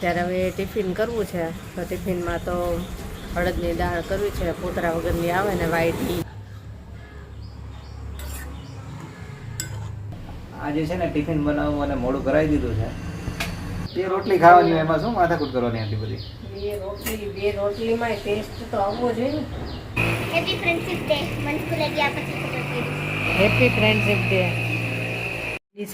અત્યારે હવે ટિફિન કરવું છે તો ટિફિનમાં તો અડદની દાળ કરવી છે, પોતરા વગરની આવે ને વ્હાઈટ. આજે છે ને ટિફિન બનાવવું અને મોડું કરાવી દીધું છે. બે રોટલી ખાવાની, એમાં શું માથાકૂટ કરવાની આટલી બધી? બે રોટલીમાં ટેસ્ટ તો આવવો જોઈએ ને. Happy friendship day. મને સ્કૂલે ગયા પછી ખબર પડી. Happy friendship day.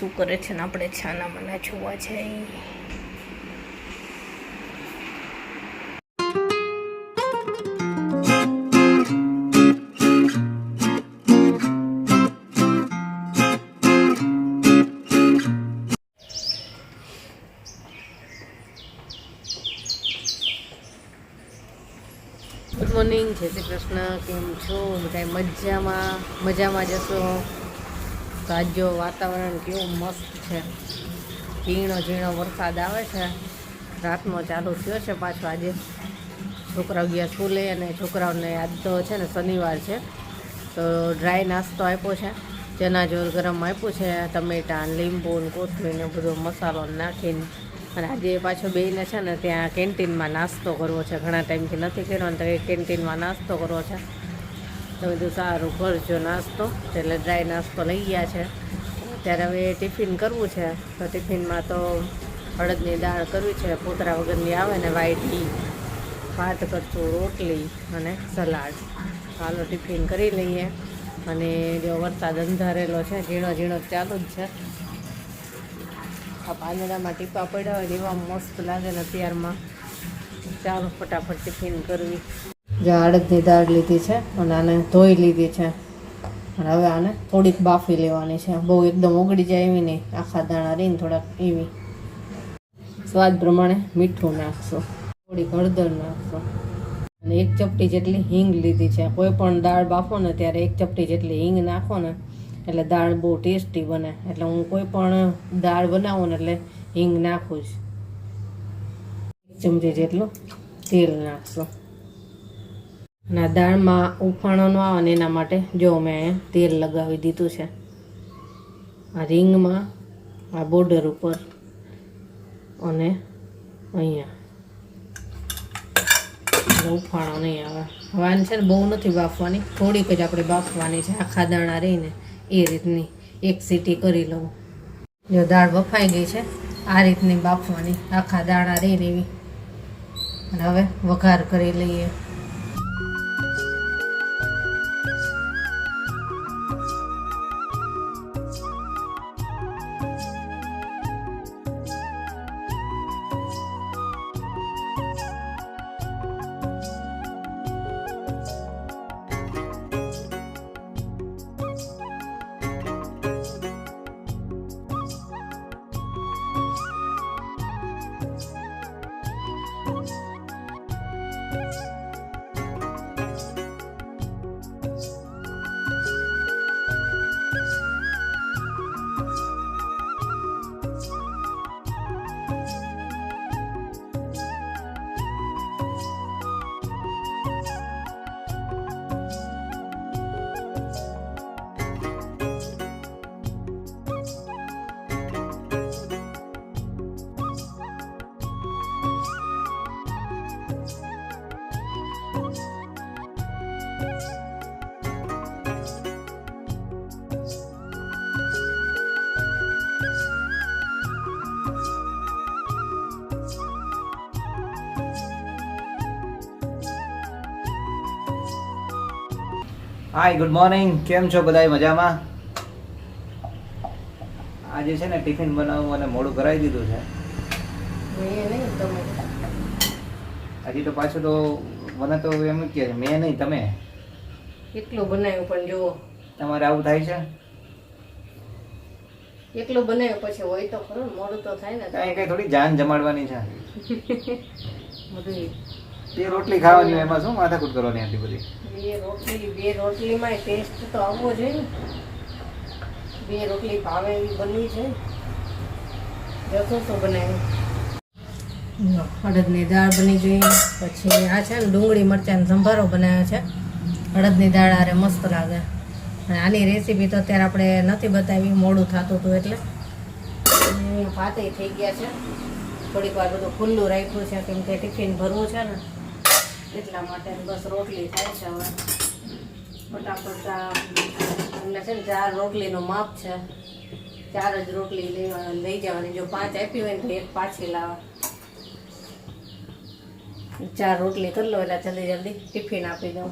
શું કરે છે ને આપણે છાના મના જોવા છે. ગુડ મોર્નિંગ, જય શ્રી કૃષ્ણ. કેમ છો બધા? મજામાં જશો તો આજ જો વાતાવરણ કેવું મસ્ત છે. ઝીણો ઝીણો વરસાદ આવે છે, રાતનો ચાલુ થયો છે પાછો. આજે છોકરાઓ ગયા સ્કૂલે અને છોકરાઓને આજ તો છે ને શનિવાર છે તો ડ્રાય નાસ્તો આપ્યો છે. ચણાચોર ગરમ આપ્યું છે, ટમેટા લીંબુ ને કોથમીર ને બધો મસાલો નાખીને. અને આજે પાછો બેયને છે ને ત્યાં કેન્ટીનમાં નાસ્તો કરવો છે. ઘણા ટાઈમથી નથી કર્યો ને તો કેન્ટીનમાં નાસ્તો કરવો છે. તો બધું સારું કરજો નાસ્તો. એટલે ડ્રાય નાસ્તો લઈ ગયા છે. ત્યારે હવે ટિફિન કરવું છે તો ટિફિનમાં તો અડદની દાળ કરવી છે, પોતરા વગરની આવે ને વ્હાઈટ. ભાત કરશું, રોટલી અને સલાડ. હાલો ટિફિન કરી લઈએ. અને જો વરસાદ અંધારેલો છે, ઝીણો ઝીણો ચાલુ જ છે. આ પાંદડામાં ટીપા પડ્યા હોય એવા મસ્ત લાગે ને અત્યારમાં. ચાલો ફટાફટ ટિફિન કરવી. જો અડદની દાળ લીધી છે અને આને ધોઈ લીધી છે. અને હવે આને થોડીક બાફી લેવાની છે. બહુ એકદમ ઓગળી જાય એવી નહીં, આખા દાણા રહીને થોડાક એવી. સ્વાદ પ્રમાણે મીઠું નાખશો, થોડીક હળદર નાખશો અને એક ચપટી જેટલી હિંગ લીધી છે. કોઈ પણ દાળ બાફો ને ત્યારે એક ચપટી જેટલી હિંગ નાખો ને એટલે દાળ બહુ ટેસ્ટી બને. એટલે હું કોઈ પણ દાળ બનાવું ને એટલે હિંગ નાખું જ. એક ચમચી જેટલું તેલ નાખશો. અને આ દાળમાં ઉફાણો ન આવે ને એના માટે જો મેં તેલ લગાવી દીધું છે આ રીંગમાં, આ બોર્ડર ઉપર અને અહીંયા. ઉફાણો નહીં આવે. હવે આને છે ને બહુ નથી બાફવાની, થોડીક જ આપણે બાફવાની છે. આખા દાણા રહીને એ રીતની એક સીટી કરી લઉં. જો દાળ બફાઈ ગઈ છે, આ રીતની બાફવાની, આખા દાણા રહીને એવી. અને હવે વઘાર કરી લઈએ. હાય, ગુડ મોર્નિંગ. કેમ છો બધા? મજામાં? આજે છે ને ટિફિન બનાવવું અને મોડું કરાવી દીધું છે. હજી તો પાછું તો મને તો એમ જ કહે છે મેં નહીં તમે. એકલું બનાવ્યું પણ જુઓ, તમારે આવું થાય છે? એકલું બનાવ્યું પછી હોય તો ખરું ને, મોડું તો થાય ને. કઈ થોડી જાન જમાડવાની છે. બધું બે રોટલી ખાવાની હોય એમાં શું માથાકૂટ કરવાની આટલી બધી? બે રોટલીમાં ટેસ્ટ તો આવવો જોઈએ ને. બે રોટલી ભાવે એવી બનવી છે. જશો તો બનાવી. અડદની દાળ બની ગઈ. પછી આ છે ને ડુંગળી મરચાંનો સંભારો બનાવ્યો છે. અડદની દાળ આરે મસ્ત લાગે. અને આની રેસીપી તો અત્યારે આપણે નથી બતાવી, મોડું થતું હતું એટલે. ભાતે થઈ ગયા છે. થોડીક વાર બધું ખુલ્લું રાખ્યું છે કેમ કે ટિફિન ભરવું છે ને એટલા માટે બસ રોટલી થાય છે હવે ફટાફટ અમને છે ને 4 રોટલીનું માપ છે 4 જ રોટલી લઈ જવાની જો 5 આપી હોય ને તો 1 પાછી લાવવા 4 રોટલી કરી લો એટલે જલ્દી જલ્દી ટિફિન આપી દઉં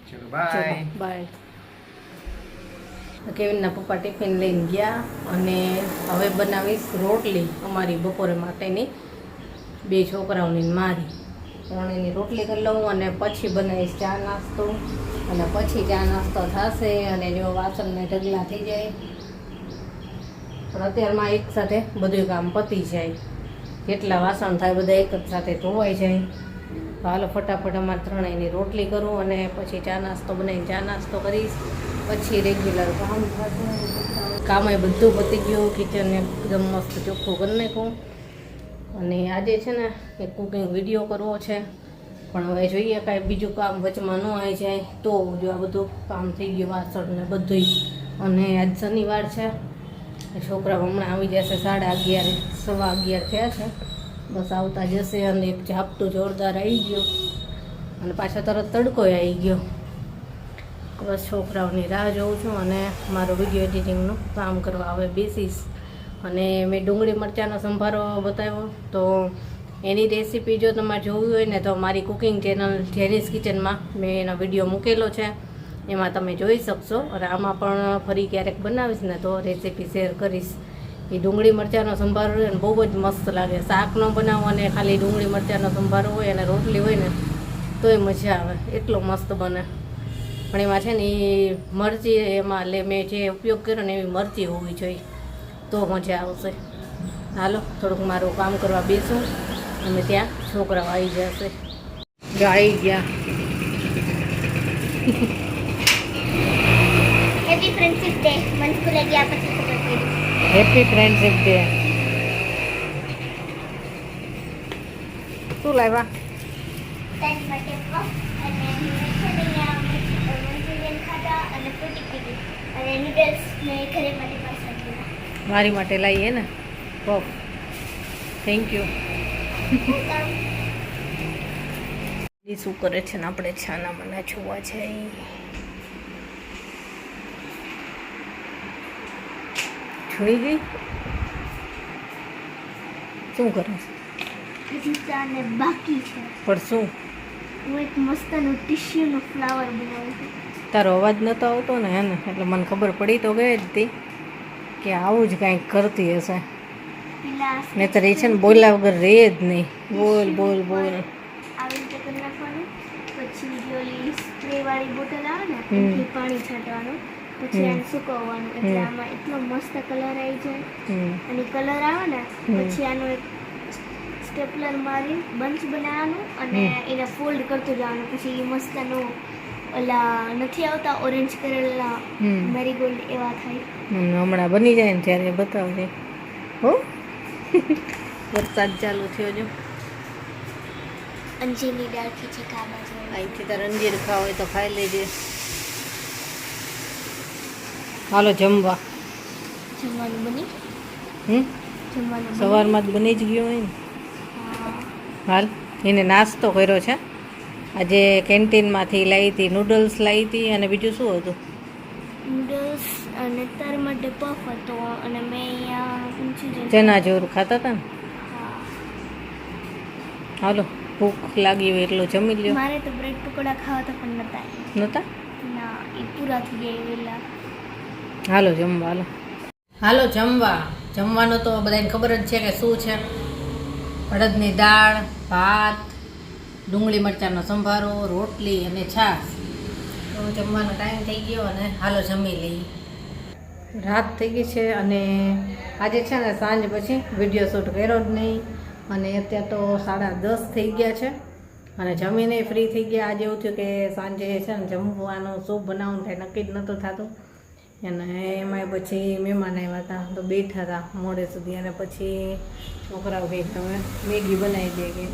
ચલો બાય. બાય કેવિનના પપ્પા ટિફિન લઈને ગયા અને હવે બનાવીશ રોટલી અમારી બપોરે માટેની 2 છોકરાઓની ને મારી ત્રણેયની રોટલી કરી લઉં અને પછી બનાવીશ ચા નાસ્તો અને પછી ચા નાસ્તો થશે અને જો વાસણને ઢગલા થઈ જાય પણ અત્યારમાં એક સાથે બધું કામ પતી જાય જેટલા વાસણ થાય બધા એક જ સાથે ધોવાઈ જાય તો હાલો ફટાફટ અમારે ત્રણેયની રોટલી કરું અને પછી ચા નાસ્તો બનાવીને ચા નાસ્તો કરીશ પછી રેગ્યુલર કામ કામે બધું પતી ગયું કિચન એકદમ મસ્ત ચોખ્ખું કરી નાખું અને આજે છે ને એક કુકિંગ વિડીયો કરવો છે પણ હવે જોઈએ કાંઈ બીજું કામ વચમાં ન આવી જાય તો જો આ બધું કામ થઈ ગયું વાસણ ને બધું અને આજ શનિવાર છે છોકરાઓ હમણાં આવી જશે 11:30 11:15 થયા છે બસ આવતા જશે અને એક ઝાપટું જોરદાર આવી ગયું અને પાછા તરત તડકો આવી ગયો બસ છોકરાઓની રાહ જોઉં છું અને મારો વિડીયો એડિટિંગનું કામ કરવા હવે બેસીશ અને મેં ડુંગળી મરચાંનો સંભારો બતાવ્યો તો એની રેસીપી જો તમારે જોવી હોય ને તો મારી કુકિંગ ચેનલ જેનીસ કિચનમાં મેં એનો વિડીયો મૂકેલો છે એમાં તમે જોઈ શકશો અને આમાં પણ ફરી ક્યારેક બનાવીશ ને તો રેસીપી શેર કરીશ એ ડુંગળી મરચાંનો સંભારો હોય ને બહુ જ મસ્ત લાગે શાક ન બનાવો અને ખાલી ડુંગળી મરચાંનો સંભારો હોય અને રોટલી હોય ને તોય મજા આવે એટલો મસ્ત બને પણ એમાં છે ને એ મરચી એમાં મેં જે ઉપયોગ કર્યો ને એવી મરચી હોવી જોઈએ તો મજા આવશે હાલો થોડુંક મારું કામ કરવા બેસું અને ત્યાં છોકરાઓ આવી જશે જો આવી ગયા હેપી ફ્રેન્ડશિપ ડે મને સ્કૂલે ગયા પછી ખબર પડી હેપી ફ્રેન્ડશિપ ડે શું લાવ્યા તારી માટે પફ અને અહીંયા મંચુરિયન ખાધા અને ફ્રૂટી પીધી અને નૂડલ્સ ને ઘરે માટે પાછા લીધા મારી માટે લાવીએ ને પફ થેન્ક યુ એ શું કરે છે ને આપણે છાના મના જોવા છે જોઈ ગઈ શું કરે છે હજી ચાને બાકી છે પણ શું હું એક મસ્તનું ટીશ્યુનું ફ્લાવર બનાવું છું તારો અવાજ નહોતો આવતો ને હે ને એટલે મને ખબર પડી તો ગઈ જ હતી કે આવું જ કાંઈક કરતી હશે પેલા નહીંતર એ છે ને બોલ્યા વગર રહે જ નહીં બોલ બોલ બોલ આવી રીતે કરી નાખવાનું પછી જે ઓલી સ્પ્રે વાળી બોટલ આવે ને હમ. એમાંથી પાણી છાંટવાનું પછી હમ. આને સુકવવાનું એટલે હમ. આમાં એટલો મસ્ત કલર આવી જાય હમ અને કલર આવે ને હમ. પછી આનું એક સ્ટેપલર મારી બંચ બનાવવાનું અને એને ફોલ્ડ કરતું જવાનું પછી એ મસ્તનું ઓલા નથી આવતા ઓરેન્જ કરેલા હમ. મેરીગોલ્ડ એવા થાય હમણાં બની જાય ને ત્યારે બતાવજે હો વરસાદ ચાલુ થયો જો અંજીરની ડાળથી છે કાબા જેવું અહીંથી તારે અંજીર ખાવ હોય તો ખાઈ લેજે હાલો જમવા જમવાનું બની જમવાનું સવારમાં જ બની જ ગયું હોય ને હાલ એને નાસ્તો કર્યો છે આજે કેન્ટીનમાંથી લાવી હતી નૂડલ્સ લાવી હતી અને બીજું શું હતું નૂડલ્સ અને તાર માટે પફ હતો અને મેં અહીંયા મંચુરિયન ચના જોર ખાતા હતા ને હાલો ભૂખ લાગી હોય એટલું જમી લ્યો મારે તો બ્રેડ પકોડા ખાવા હતા પણ નતા નહોતા ના એ પૂરા થઈ ગયા વેલા હાલો જમવા હાલો હાલો જમવાનું તો બધાને ખબર જ છે કે શું છે અડદની દાળ, ભાત, ડુંગળી મરચાંનો સંભારો, રોટલી અને છાશ. તો જમવાનો ટાઈમ થઈ ગયો અને હાલો જમી લઈએ. રાત થઈ ગઈ છે અને આજે છે ને સાંજ પછી વિડીયો શૂટ કર્યો જ નહીં અને અત્યારે તો 10:30 થઈ ગયા છે અને જમીને ફ્રી થઈ ગયા. આજે એવું થયું કે સાંજે છે ને જમવાનું સૂપ બનાવવાનું થાય નક્કી જ નહોતું થતું અને એમાંય પછી મહેમાન આવ્યા હતા તો બેઠા હતા મોડે સુધી અને પછી છોકરાઓ કહે કે અમે મેગી બનાવી દે કે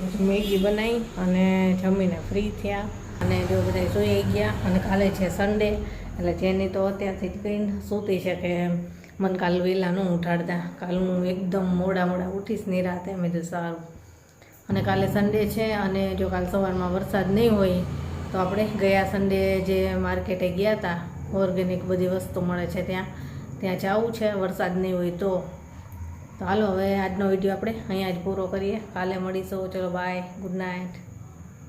પછી મેગી બનાવી અને જમીને ફ્રી થયા અને જો બધા સૂઈ ગયા. અને કાલે છે સન્ડે એટલે જેની તો અત્યારથી જ કહીને સૂતી છે કે મને કાલ વહેલા ન ઉઠાડતા, કાલ હું એકદમ મોડા ઉઠીશ નિરાતે. મેં તો સારું. અને કાલે સન્ડે છે અને જો કાલ સવારમાં વરસાદ નહીં હોય તો આપણે ગયા સન્ડે જે માર્કેટે ગયા હતા ઓર્ગેનિક બધી વસ્તુ મળે છે ત્યાં જવું છે વરસાદ નહીં હોય તો હાલો હવે આજનો વિડીયો આપણે અહીંયા જ પૂરો કરીએ. કાલે મળીશું. ચલો બાય, ગુડ નાઇટ.